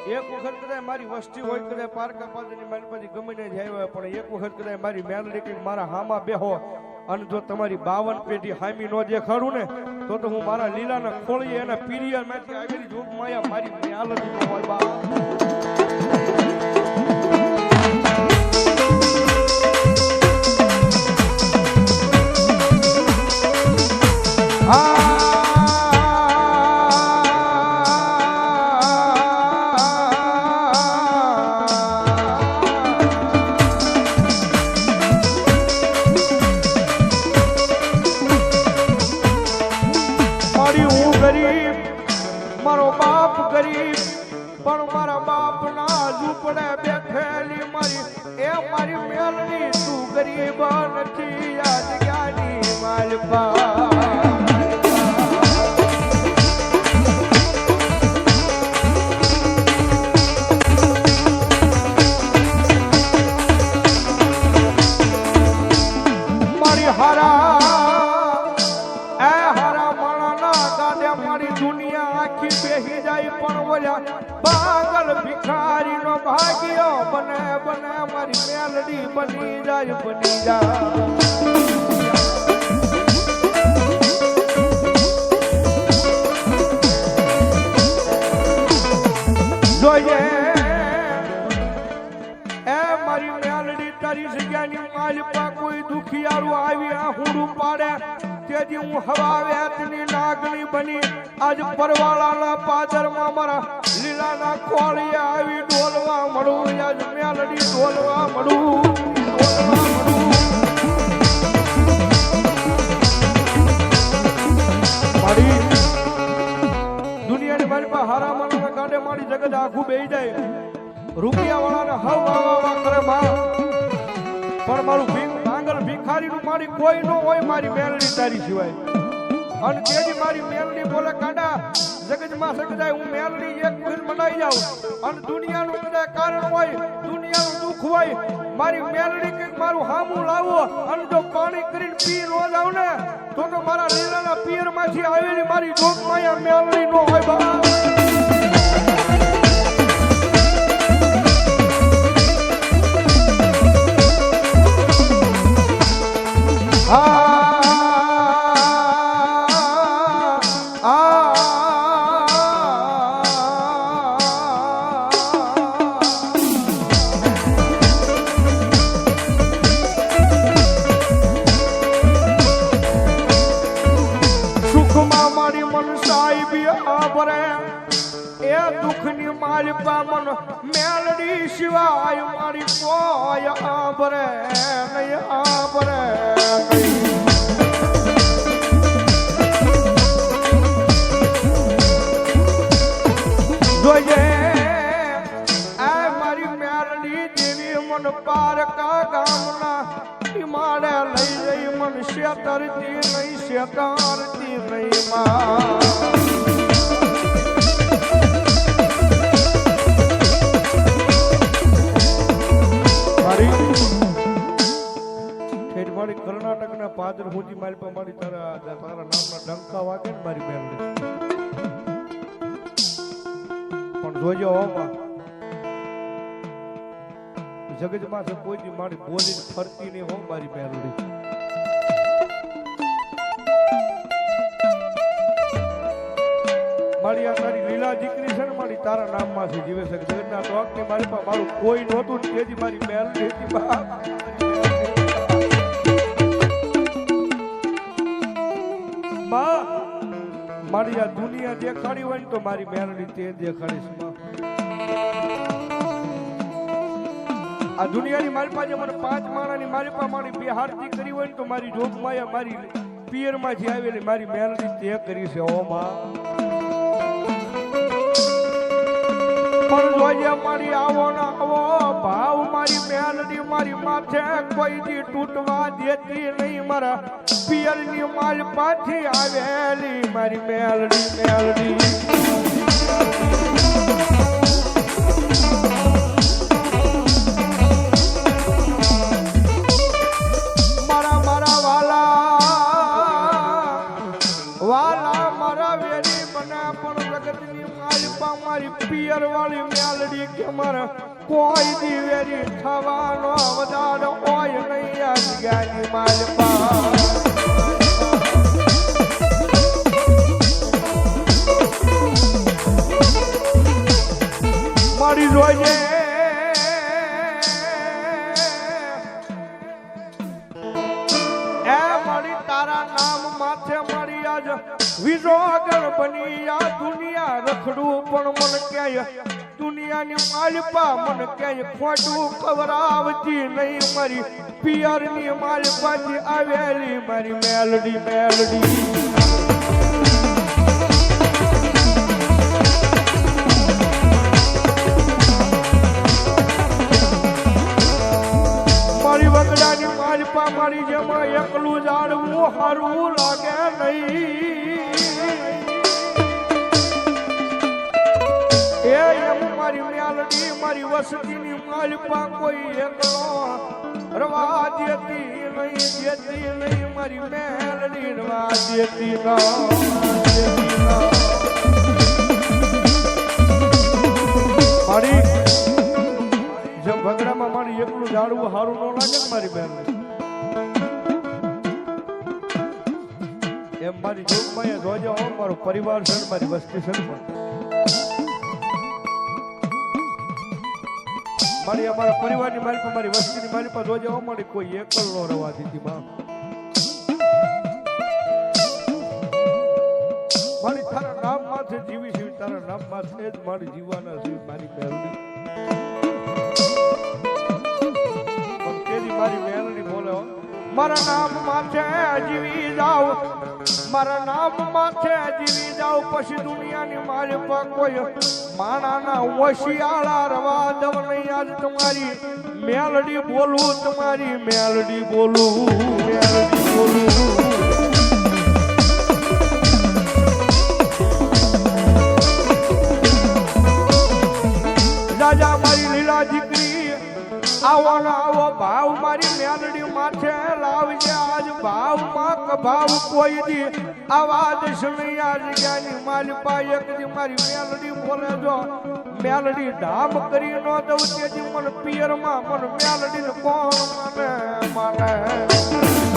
એક વખત કદાચ મારી વસ્તી હોય કદાચ પારકા પાદરની મારી પાસે ગમે ને જાય હોય, પણ એક વખત કદાચ મારી મેલડી કે મારા હામાં બેહો અને જો તમારી 52 પેઢી હામી નો દેખાડું ને તો હું મારા લીલાના ખોળીએ એના પીરિયર માંથી આવેલી જોગ માયા મારી મેલડી નો હોય બા. મારો બાપ ગરીબ પણ મારા બાપ ના ઝૂંપડે બેઠેલી મારી એ મારી મેલડી તું ગરીબ નથી આ જગ્યાની માલપા. મારી હારા બેહી જાય પણ ઓલા પાગલ ભિખારી નો ભાગ્યો બને બને મારી મેલડી બની જાય બની જાય. જોઈએ એ મારી મેલડી તારી જગ્યાની માલપા કોઈ દુખિયારું આવી આહુડું પાડે તેથી હું હવા વેતની નાગણી બની આજ પરવાળાના પાદરમાં મારા લીલાના ખોળીએ આવી ડોલવા મળું. આજ મેલડી ડોલવા મળું ડોલવા મળું. મારી દુનિયાની મારી પાસે હારા માણસના ગાડે મારી જગત આખું બેહી જાય, રૂપિયા વાળાને હવા વાવા કરે પણ મારું ભિખારીનું મારી કોઈ ન હોય મારી મેલડી તારી સિવાય. અને તેથી મારી મેલડી બોલે કાડા જગતમાં સકદાય હું મેલડી એક ફિર બનાવી જાઉં અને દુનિયાનું કદાચ કારણ હોય દુનિયાનું દુઃખ હોય મારી મેલડી કંઈક મારું હામું લાવો અને જો પાણી કરીને પી ન જાઉં ને તો મારા લીલાના પિયરમાંથી આવેલી મારી જોગમાયા મેલડી ન હોય બા. સુખમાં મારી મન સાહેબી આભરે એ દુઃખની માલપા મન મેલડી સિવાય મારી કોઈ આભરે નહીં આભરે નહીં. જોઈએ આ મારી મેલડી દેવી મન પારકા ગામના મારે લઈ જઈ મન શેતરતી નહીં શેતારતી નહીં માં. મારી કર્ણાટકના પાદર હોજી મારી પર મારી તારા નામના ડંકા વાગે ને મારી મેલડી પણ જોજો જગતમાં કોઈ દી મારી બોલી ફરતી નહીં હો મારી મેલડી. મારી આ તારી લીલા દીકરી છે ને મારી તારા નામમાંથી જીવે છે. જગતના ટોકની મારી પાસે મારું કોઈ નહોતું તેથી મારી મેલડી હતી બા. મારી આ દુનિયા દેખાડી હોય ને તો મારી મેલડી તે દેખાડીશ માં. આ દુનિયાની મારી પાસે મને 5 માણાની મારી પાસે મારી બિહારથી કરી હોય ને તો મારી જોગમાયા મારી પિયરમાંથી આવેલી મારી મેલડી તે કરી છે ઓ માં. પણ જોઈએ મારી આવો ના આવો ભાવ મારી મેલડી મારી માથે કોઈ દી તૂટવા દેતી નહીં. મારા પિયરની માલ પાછી આવેલી મારી મેલડી મેલડી. મારા મારા વાલા મારા વેરી બને પણ જગતની માલ પા મારી પિયર વાળી મેલડી કે મારે કોઈ દિવેરી થવાનો વધારો હોય નહીં આ જગ્યાની માલપા મારી જોઈએ એ મારી તારા નામ માથે મારી આજ વિજો આગળ બની આ દુનિયા રખડું પણ મન ક્યાંય દુનિયાની માલપા મન ક્યાંય ખોટું ખવડાવતી નહીં મારી પિયરની માલપાથી આવેલી મારી મેલડી મેલડી મારી વગડાની માલપા મારી જેમાં એકલું જાડવું હારું લાગે નહીં એ એમ મારી મેલડી મારી વસતીની માલપા કોઈ એકલો રવા દેતી નહીં મારી મેલડી રવા દેતી મારી જેમ ભગડામાં મારી એકલું ઝાડવું હારું ન લાગે ને મારી બેન એમ મારી જોગમાં જોજે હો મારો પરિવાર છે મારી વસ્તી છે મારી અમારા પરિવારની મારી પર મારી વસ્તીની મારી પર જોજે હો મારી કોઈ એકલ નો રવા દીધી માં મારી તારા નામ માથે જીવી છે તારા નામ માથે જ મારી જીવવાના છે મારી મેલડી મારી મેલડી બોલે મારા નામ માથે જીવી જાવ મારા નામ માથે જીવી જાવ પછી દુનિયાની મારી પર કોઈ માણાના ઓશિયાળા રવા દવ નહીં આજ તમારી મેલડી બોલું તમારી મેલડી બોલું રાજા મારી લીલા દીકરી આવો ના આવો ભાવ મારી મેલડી માથે લાવજે આજ ભાવ માં ભાવ કોઈ દી આવાજ સુની આ જગ્યાની માલપા એક દી મારી મેલડી બોલે જો મેલડી ધામ કરી નો દઉં તેથી મને પિયર માં મને મેલડી ને કોણ માને